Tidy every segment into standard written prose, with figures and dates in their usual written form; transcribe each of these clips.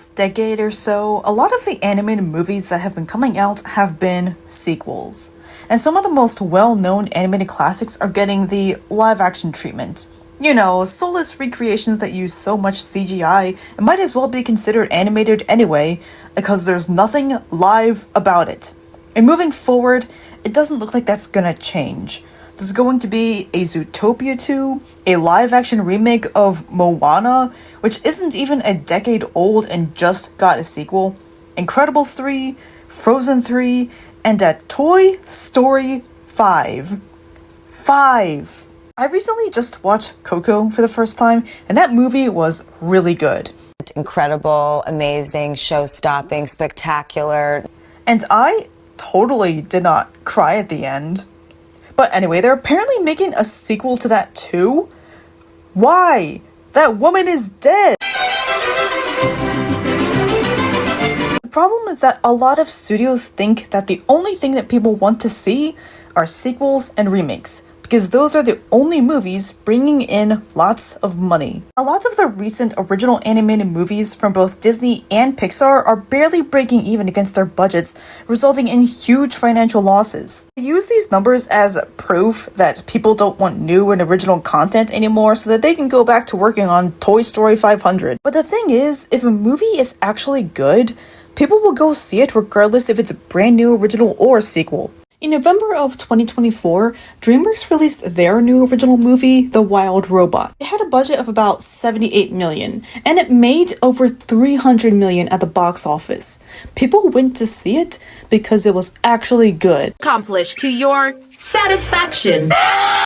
past decade or so, a lot of the animated movies that have been coming out have been sequels. And some of the most well-known animated classics are getting the live-action treatment. You know, soulless recreations that use so much CGI and might as well be considered animated anyway, because there's nothing live about it. And moving forward, it doesn't look like that's gonna change. There's going to be a Zootopia 2, a live-action remake of Moana, which isn't even a decade old and just got a sequel, Incredibles 3, Frozen 3, and a Toy Story 5. 5! I recently just watched Coco for the first time, and that movie was really good. Incredible, amazing, show-stopping, spectacular. And I totally did not cry at the end. But anyway, they're apparently making a sequel to that too? Why? That woman is dead! The problem is that a lot of studios think that the only thing that people want to see are sequels and remakes, because those are the only movies bringing in lots of money. A lot of the recent original animated movies from both Disney and Pixar are barely breaking even against their budgets, resulting in huge financial losses. They use these numbers as proof that people don't want new and original content anymore so that they can go back to working on Toy Story 500. But the thing is, if a movie is actually good, people will go see it regardless if it's a brand new original or a sequel. In November of 2024, DreamWorks released their new original movie, The Wild Robot. It had a budget of about 78 million, and it made over 300 million at the box office. People went to see it because it was actually good. Accomplished to your satisfaction.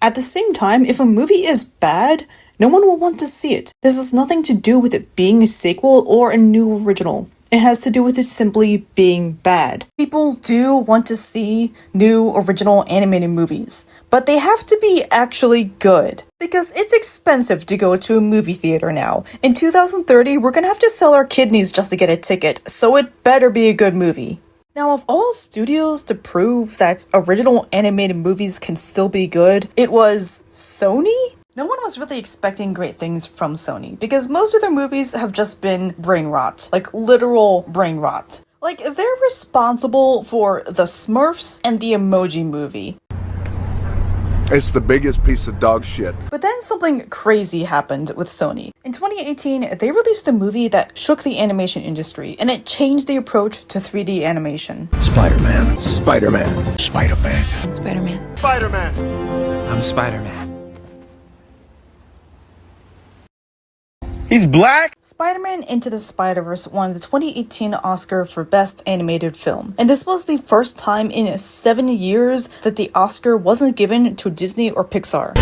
At the same time, if a movie is bad, no one will want to see it. This has nothing to do with it being a sequel or a new original. It has to do with it simply being bad. People do want to see new original animated movies, but they have to be actually good. Because it's expensive to go to a movie theater now. In 2030, we're gonna have to sell our kidneys just to get a ticket, so it better be a good movie. Now, of all studios to prove that original animated movies can still be good, it was Sony? No one was really expecting great things from Sony, because most of their movies have just been brain rot. Like, literal brain rot. Like, they're responsible for the Smurfs and the Emoji Movie. It's the biggest piece of dog shit. But then something crazy happened with Sony. In 2018, they released a movie that shook the animation industry, and it changed the approach to 3D animation. Spider-Man. Spider-Man. Spider-Man. Spider-Man. Spider-Man. I'm Spider-Man. He's black? Spider-Man Into the Spider-Verse won the 2018 Oscar for Best Animated Film. And this was the first time in 7 years that the Oscar wasn't given to Disney or Pixar.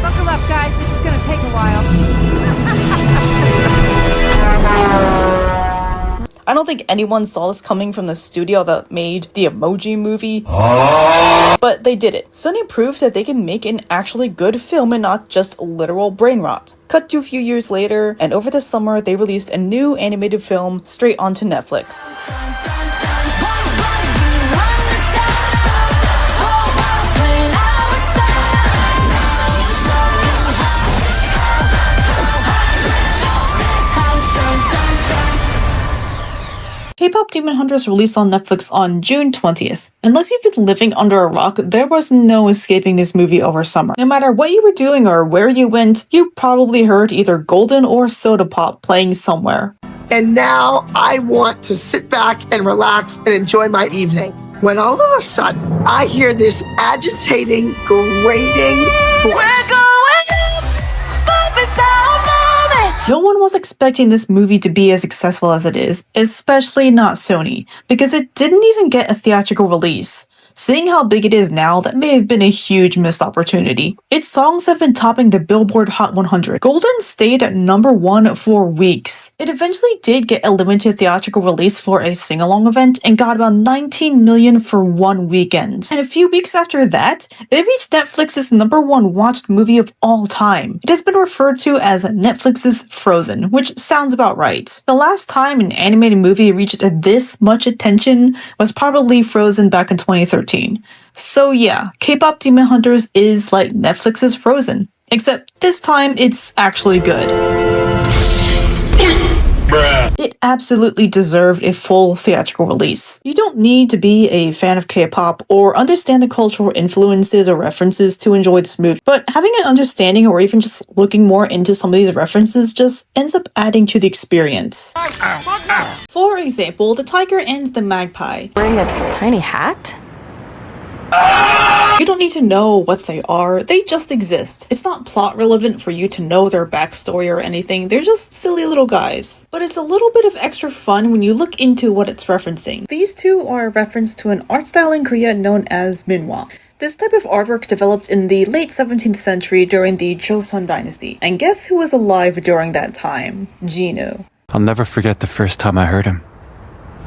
Buckle up, guys. This is gonna take a while. I don't think anyone saw this coming from the studio that made the Emoji Movie. But they did it. Sony proved that they can make an actually good film and not just literal brain rot. Cut to a few years later, and over the summer they released a new animated film straight onto Netflix. Kpop Demon Hunters released on Netflix on June 20th. Unless you've been living under a rock, there was no escaping this movie over summer. No matter what you were doing or where you went, you probably heard either Golden or Soda Pop playing somewhere. And now I want to sit back and relax and enjoy my evening. When all of a sudden, I hear this agitating, grating voice. No one was expecting this movie to be as successful as it is, especially not Sony, because it didn't even get a theatrical release. Seeing how big it is now, that may have been a huge missed opportunity. Its songs have been topping the Billboard Hot 100. Golden stayed at #1 for weeks. It eventually did get a limited theatrical release for a sing-along event and got about 19 million for one weekend. And a few weeks after that, it reached Netflix's #1 watched movie of all time. It has been referred to as Netflix's Frozen, which sounds about right. The last time an animated movie reached this much attention was probably Frozen back in 2013. So yeah, Kpop Demon Hunters is like Netflix's Frozen, except this time it's actually good. It absolutely deserved a full theatrical release. You don't need to be a fan of K-pop or understand the cultural influences or references to enjoy this movie, but having an understanding or even just looking more into some of these references just ends up adding to the experience. For example, the tiger and the magpie. Wearing a tiny hat? You don't need to know what they are, they just exist. It's not plot relevant for you to know their backstory or anything, they're just silly little guys. But it's a little bit of extra fun when you look into what it's referencing. These two are a reference to an art style in Korea known as minhwa. This type of artwork developed in the late 17th century during the Joseon dynasty. And guess who was alive during that time? Jinu. I'll never forget the first time I heard him.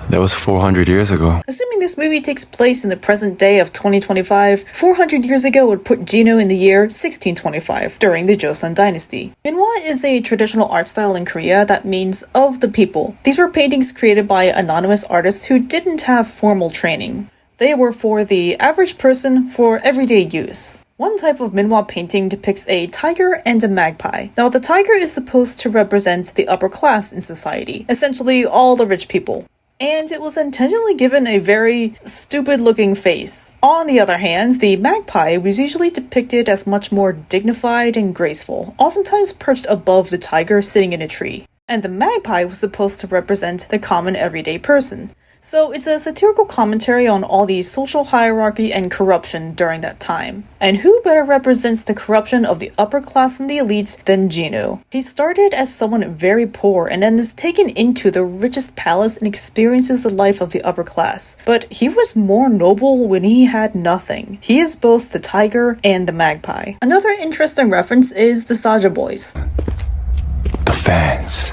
That was 400 years ago. Assuming this movie takes place in the present day of 2025, 400 years ago would put Jinu in the year 1625, during the Joseon dynasty. Minhwa is a traditional art style in Korea that means of the people. These were paintings created by anonymous artists who didn't have formal training. They were for the average person for everyday use. One type of minhwa painting depicts a tiger and a magpie. Now, the tiger is supposed to represent the upper class in society, essentially all the rich people. And it was intentionally given a very stupid-looking face. On the other hand, the magpie was usually depicted as much more dignified and graceful, oftentimes perched above the tiger sitting in a tree. And the magpie was supposed to represent the common everyday person. So it's a satirical commentary on all the social hierarchy and corruption during that time. And who better represents the corruption of the upper class and the elites than Jinu? He started as someone very poor and then is taken into the richest palace and experiences the life of the upper class. But he was more noble when he had nothing. He is both the tiger and the magpie. Another interesting reference is the Saja Boys. The fans.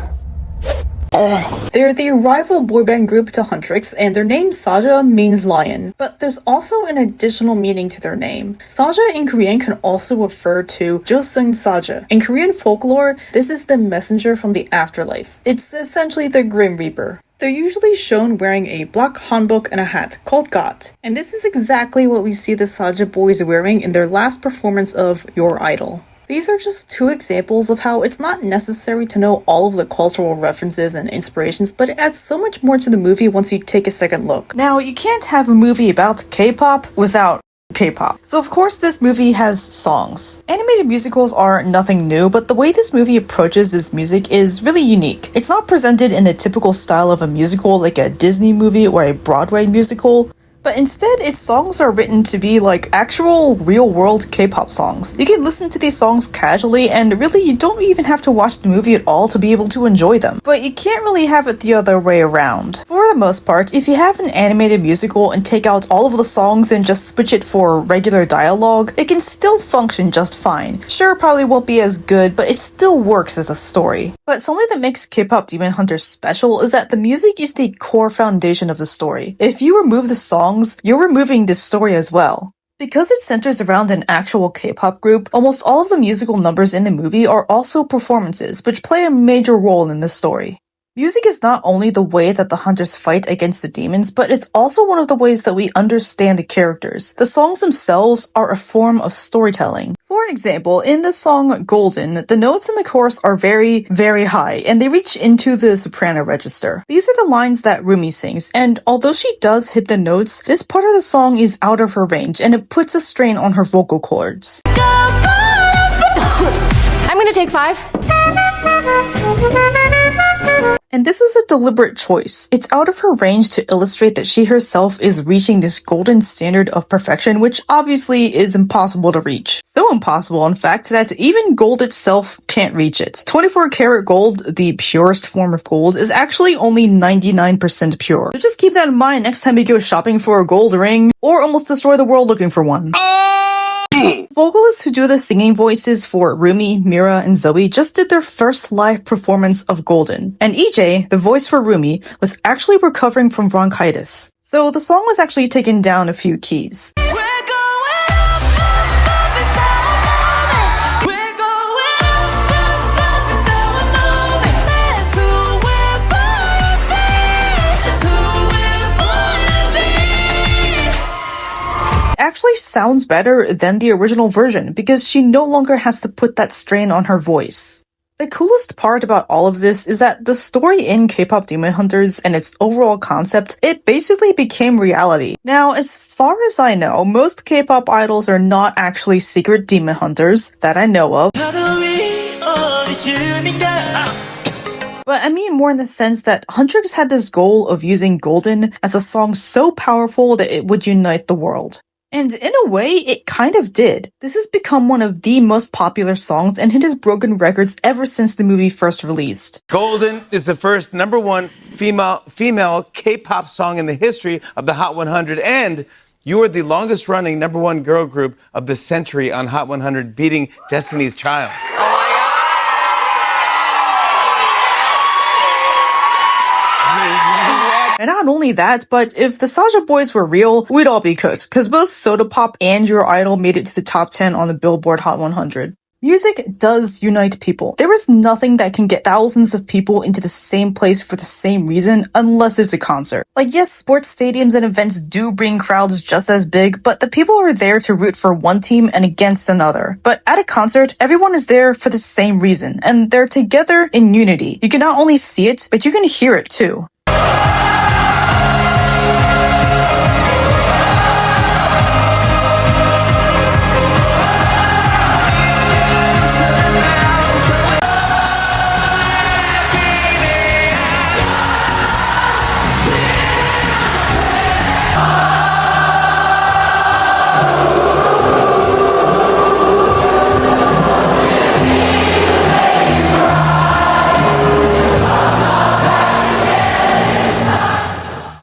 They're the rival boy band group to Huntrix, and their name Saja means lion. But there's also an additional meaning to their name. Saja in Korean can also refer to Joseon Saja. In Korean folklore, this is the messenger from the afterlife. It's essentially the Grim Reaper. They're usually shown wearing a black hanbok and a hat called got. And this is exactly what we see the Saja boys wearing in their last performance of Your Idol. These are just two examples of how it's not necessary to know all of the cultural references and inspirations, but it adds so much more to the movie once you take a second look. Now, you can't have a movie about K-pop without K-pop. So of course this movie has songs. Animated musicals are nothing new, but the way this movie approaches this music is really unique. It's not presented in the typical style of a musical like a Disney movie or a Broadway musical, but instead its songs are written to be like actual real-world K-pop songs. You can listen to these songs casually and really you don't even have to watch the movie at all to be able to enjoy them. But you can't really have it the other way around. For the most part, if you have an animated musical and take out all of the songs and just switch it for regular dialogue, it can still function just fine. Sure, probably won't be as good, but it still works as a story. But something that makes K-pop Demon Hunter special is that the music is the core foundation of the story. If you remove the song, you're removing this story as well. Because it centers around an actual K-pop group, almost all of the musical numbers in the movie are also performances, which play a major role in the story. Music is not only the way that the hunters fight against the demons, but it's also one of the ways that we understand the characters. The songs themselves are a form of storytelling. For example, in the song Golden, the notes in the chorus are very, very high, and they reach into the soprano register. These are the lines that Rumi sings, and although she does hit the notes, this part of the song is out of her range, and it puts a strain on her vocal cords. I'm gonna take 5. And this is a deliberate choice. It's out of her range to illustrate that she herself is reaching this golden standard of perfection, which obviously is impossible to reach. So impossible, in fact, that even gold itself can't reach it. 24 karat gold, the purest form of gold, is actually only 99% pure. So just keep that in mind next time you go shopping for a gold ring, or almost destroy the world looking for one. Vocalists who do the singing voices for Rumi, Mira, and Zoe just did their first live performance of Golden. And EJ, the voice for Rumi, was actually recovering from bronchitis. So the song was actually taken down a few keys. Actually sounds better than the original version because she no longer has to put that strain on her voice. The coolest part about all of this is that the story in K-pop Demon Hunters and its overall concept, it basically became reality. Now, as far as I know, most K-pop idols are not actually secret demon hunters that I know of. But I mean more in the sense that Huntrix had this goal of using Golden as a song so powerful that it would unite the world. And in a way, it kind of did. This has become one of the most popular songs and it has broken records ever since the movie first released. Golden is the first #1 female K-pop song in the history of the Hot 100, and you are the longest running #1 girl group of the century on Hot 100, beating Destiny's Child. And not only that, but if the Saja Boys were real, we'd all be cooked, because both Soda Pop and Your Idol made it to the top 10 on the Billboard Hot 100. Music does unite people. There is nothing that can get thousands of people into the same place for the same reason unless it's a concert. Like, yes, sports stadiums and events do bring crowds just as big, but the people are there to root for one team and against another. But at a concert, everyone is there for the same reason, and they're together in unity. You can not only see it, but you can hear it too.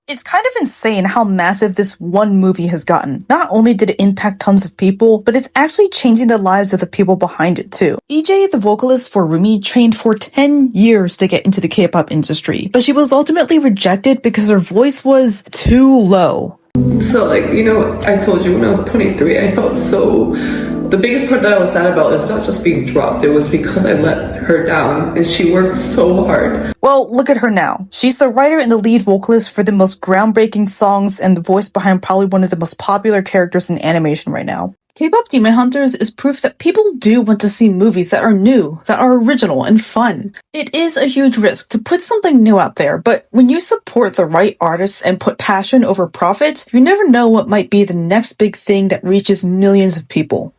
It's kind of insane how massive this one movie has gotten. Not only did it impact tons of people, but it's actually changing the lives of the people behind it too. EJ, the vocalist for Rumi, trained for 10 years to get into the K-pop industry, but she was ultimately rejected because her voice was too low. So, like, you know, I told you when I was 23, I felt so... The biggest part that I was sad about is not just being dropped. It was because I let her down, and she worked so hard. Well, look at her now. She's the writer and the lead vocalist for the most groundbreaking songs and the voice behind probably one of the most popular characters in animation right now. K-pop Demon Hunters is proof that people do want to see movies that are new, that are original and fun. It is a huge risk to put something new out there, but when you support the right artists and put passion over profit, you never know what might be the next big thing that reaches millions of people.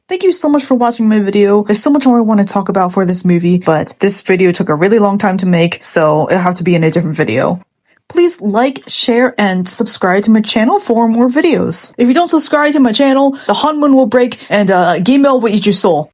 Thank you so much for watching my video. There's so much more I want to talk about for this movie, but this video took a really long time to make, so it'll have to be in a different video. Please like, share, and subscribe to my channel for more videos. If you don't subscribe to my channel, the Honmoon will break and Gmail will eat your soul.